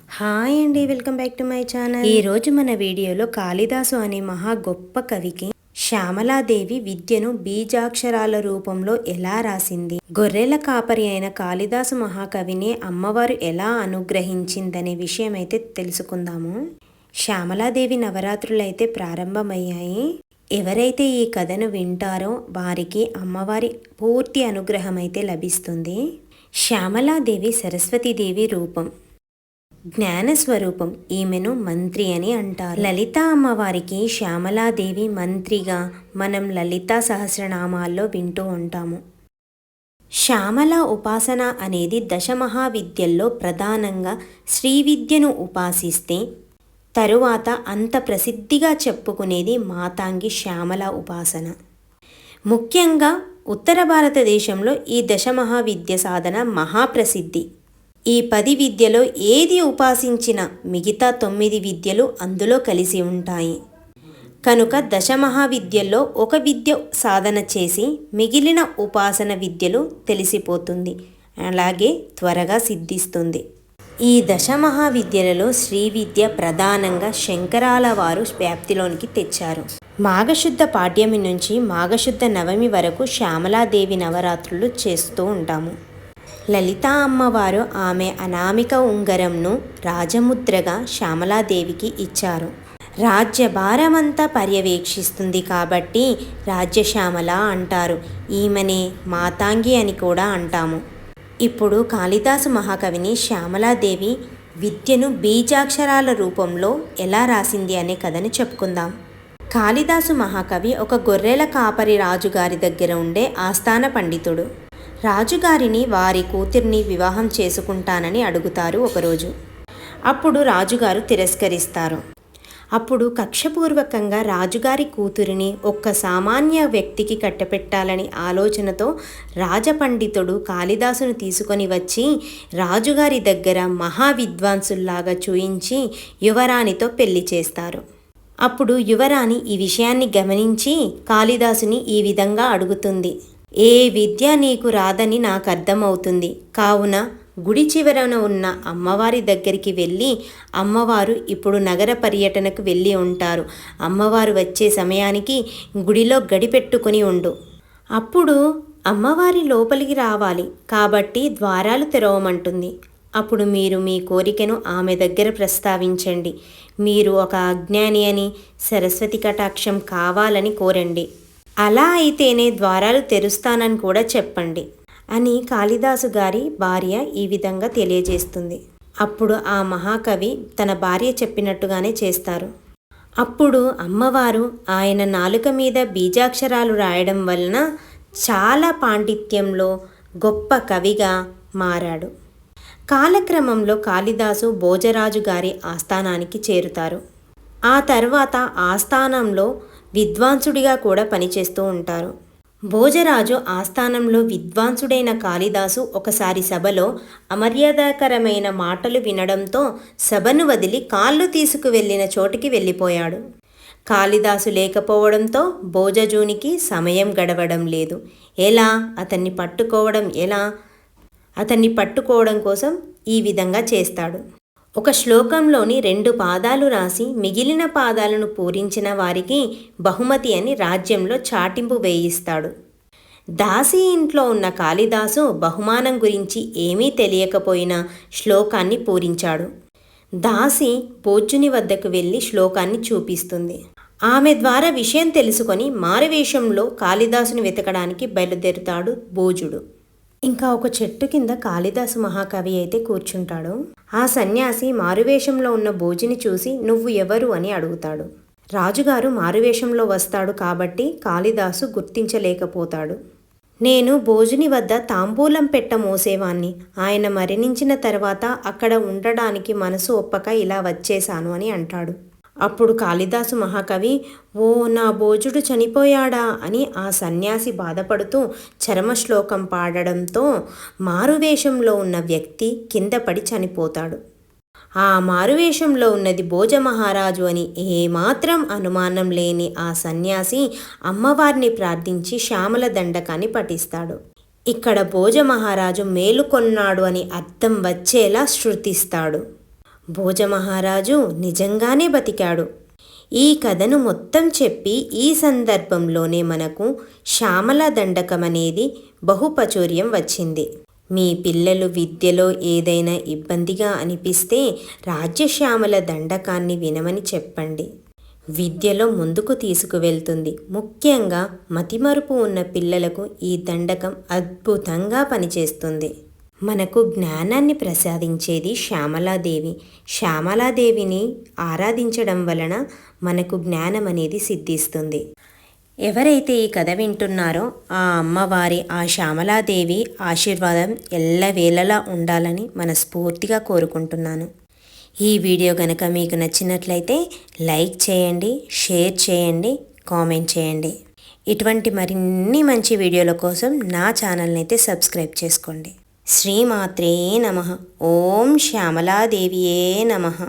Hi అండి, welcome back to my channel. ఈరోజు మన వీడియోలో కాళిదాసు అనే మహా గొప్ప కవికి శ్యామలాదేవి విద్యను బీజాక్షరాల రూపంలో ఎలా రాసింది, గొర్రెల కాపరి అయిన కాళిదాసు మహాకవిని అమ్మవారు ఎలా అనుగ్రహించిందనే విషయం అయితే తెలుసుకుందాము. శ్యామలాదేవి నవరాత్రులు అయితే ప్రారంభమయ్యాయి. ఎవరైతే ఈ కథను వింటారో వారికి అమ్మవారి పూర్తి అనుగ్రహం అయితే లభిస్తుంది. శ్యామలాదేవి సరస్వతీదేవి రూపం, జ్ఞానస్వరూపం. ఈమెను మంత్రి అని అంటారు. లలితా అమ్మవారికి శ్యామలాదేవి మంత్రిగా మనం లలితా సహస్రనామాల్లో వింటూ ఉంటాము. శ్యామల ఉపాసన అనేది దశమహావిద్యల్లో ప్రధానంగా శ్రీ విద్యను ఉపాసిస్తే తరువాత అంత ప్రసిద్ధిగా చెప్పుకునేది మాతాంగి శ్యామల ఉపాసన. ముఖ్యంగా ఉత్తర భారతదేశంలో ఈ దశమహావిద్య సాధన మహాప్రసిద్ధి. ఈ 10 విద్యలో ఏది ఉపాసించినా మిగతా 9 విద్యలు అందులో కలిసి ఉంటాయి. కనుక దశమహావిద్యల్లో ఒక విద్య సాధన చేసి మిగిలిన ఉపాసన విద్యలు తెలిసిపోతుంది, అలాగే త్వరగా సిద్ధిస్తుంది. ఈ దశమహావిద్యలలో శ్రీ విద్య ప్రధానంగా శంకరాల వారు వ్యాప్తిలోనికి తెచ్చారు. మాఘశుద్ధ పాడ్యమి నుంచి మాఘశుద్ధ నవమి వరకు శ్యామలాదేవి నవరాత్రులు చేస్తూ ఉంటాము. లలితా అమ్మవారు ఆమె అనామిక ఉంగరంను రాజముద్రగా శ్యామలాదేవికి ఇచ్చారు. రాజ్యభారమంతా పర్యవేక్షిస్తుంది కాబట్టి రాజ్యశ్యామల అంటారు. ఈమెనే మాతాంగి అని కూడా అంటాము. ఇప్పుడు కాళిదాసు మహాకవిని శ్యామలాదేవి విద్యను బీజాక్షరాల రూపంలో ఎలా రాసింది అనే కథను చెప్పుకుందాం. కాళిదాసు మహాకవి ఒక గొర్రెల కాపరి రాజుగారి దగ్గర ఉండే ఆస్థాన పండితుడు. రాజుగారిని వారి కూతుర్ని వివాహం చేసుకుంటానని అడుగుతారు ఒకరోజు. అప్పుడు రాజుగారు తిరస్కరిస్తారు. అప్పుడు కక్షపూర్వకంగా రాజుగారి కూతురిని ఒక్క సామాన్య వ్యక్తికి కట్టపెట్టాలని ఆలోచనతో రాజపండితుడు కాళిదాసును తీసుకొని వచ్చి రాజుగారి దగ్గర మహావిద్వాంసుల్లాగా చూయించి యువరాణితో పెళ్లి చేస్తారు. అప్పుడు యువరాణి ఈ విషయాన్ని గమనించి కాళిదాసుని ఈ విధంగా అడుగుతుంది: ఏ విద్య నీకు రాదని నాకు అర్థమవుతుంది, కావున గుడి చివరన ఉన్న అమ్మవారి దగ్గరికి వెళ్ళి, అమ్మవారు ఇప్పుడు నగర పర్యటనకు వెళ్ళి ఉంటారు, అమ్మవారు వచ్చే సమయానికి గుడిలో గడిపెట్టుకుని ఉండు. అప్పుడు అమ్మవారి లోపలికి రావాలి కాబట్టి ద్వారాలు తెరవమంటుంది. అప్పుడు మీరు మీ కోరికను ఆమె దగ్గర ప్రస్తావించండి. మీరు ఒక అజ్ఞాని అని, సరస్వతి కటాక్షం కావాలని కోరండి. అలా అయితేనే ద్వారాలు తెరుస్తానని కూడా చెప్పండి అని కాళిదాసు గారి భార్య ఈ విధంగా తెలియజేస్తుంది. అప్పుడు ఆ మహాకవి తన భార్య చెప్పినట్టుగానే చేస్తారు. అప్పుడు అమ్మవారు ఆయన నాలుక మీద బీజాక్షరాలు రాయడం వలన చాలా పాండిత్యంలో గొప్ప కవిగా మారాడు. కాలక్రమంలో కాళిదాసు భోజరాజు గారి ఆస్థానానికి చేరుతారు. ఆ తర్వాత ఆస్థానంలో విద్వాంసుడిగా కూడా పనిచేస్తూ ఉంటారు. భోజరాజు ఆస్థానంలో విద్వాంసుడైన కాళిదాసు ఒకసారి సభలో అమర్యాదకరమైన మాటలు వినడంతో సభను వదిలి కాళ్ళు తీసుకువెళ్ళిన చోటికి వెళ్ళిపోయాడు. కాళిదాసు లేకపోవడంతో భోజజునికి సమయం గడవడం లేదు. అతన్ని పట్టుకోవడం కోసం ఈ విధంగా చేస్తాడు. ఒక శ్లోకంలోని 2 పాదాలు రాసి మిగిలిన పాదాలను పూరించిన వారికి బహుమతి అని రాజ్యంలో చాటింపు వేయిస్తాడు. దాసి ఇంట్లో ఉన్న కాళిదాసు బహుమానం గురించి ఏమీ తెలియకపోయినా శ్లోకాన్ని పూరించాడు. దాసి భోజుని వద్దకు వెళ్ళి శ్లోకాన్ని చూపిస్తుంది. ఆమె ద్వారా విషయం తెలుసుకొని మారువేషంలో కాళిదాసుని వెతకడానికి బయలుదేరుతాడు భోజుడు. ఇంకా ఒక చెట్టు కింద కాళిదాసు మహాకవి అయితే కూర్చుంటాడు. ఆ సన్యాసి మారువేషంలో ఉన్న భోజుని చూసి నువ్వు ఎవరు అని అడుగుతాడు. రాజుగారు మారువేషంలో వస్తాడు కాబట్టి కాళిదాసు గుర్తించలేకపోతాడు. నేను భోజుని వద్ద తాంబూలం పెట్ట మోసేవాణ్ణి. ఆయన మరణించిన తర్వాత అక్కడ ఉండడానికి మనసు ఒప్పక ఇలా వచ్చేశాను అని అంటాడు. అప్పుడు కాళిదాసు మహాకవి ఓ నా భోజుడు చనిపోయాడా అని ఆ సన్యాసి బాధపడుతూ చరమశ్లోకం పాడడంతో మారువేషంలో ఉన్న వ్యక్తి కింద పడి చనిపోతాడు. ఆ మారువేషంలో ఉన్నది భోజ మహారాజు అని ఏమాత్రం అనుమానం లేని ఆ సన్యాసి అమ్మవారిని ప్రార్థించి శ్యామల దండకాన్ని పఠిస్తాడు. ఇక్కడ భోజ మహారాజు మేలుకొన్నాడు అని అర్థం వచ్చేలా శృతిస్తాడు. భోజమహారాజు నిజంగానే బతికాడు. ఈ కథను మొత్తం చెప్పి ఈ సందర్భంలోనే మనకు శ్యామల దండకం అనేది బహుప్రాచుర్యం వచ్చింది. మీ పిల్లలు విద్యలో ఏదైనా ఇబ్బందిగా అనిపిస్తే రాజ్యశ్యామల దండకాన్ని వినమని చెప్పండి. విద్యలో ముందుకు తీసుకువెళ్తుంది. ముఖ్యంగా మతిమరుపు ఉన్న పిల్లలకు ఈ దండకం అద్భుతంగా పనిచేస్తుంది. మనకు జ్ఞానాన్ని ప్రసాదించేది శ్యామలాదేవి. శ్యామలాదేవిని ఆరాధించడం వలన మనకు జ్ఞానం అనేది సిద్ధిస్తుంది. ఎవరైతే ఈ కథ వింటున్నారో ఆ అమ్మవారి, ఆ శ్యామలాదేవి ఆశీర్వాదం ఎల్లవేళలా ఉండాలని మనస్ఫూర్తిగా కోరుకుంటున్నాను. ఈ వీడియో కనుక మీకు నచ్చినట్లయితే లైక్ చేయండి, షేర్ చేయండి, కామెంట్ చేయండి. ఇటువంటి మరిన్ని మంచి వీడియోల కోసం నా ఛానల్ని అయితే సబ్స్క్రైబ్ చేసుకోండి. శ్రీమాత్రే నమః. ఓం శ్యామలాదేవియే నమః.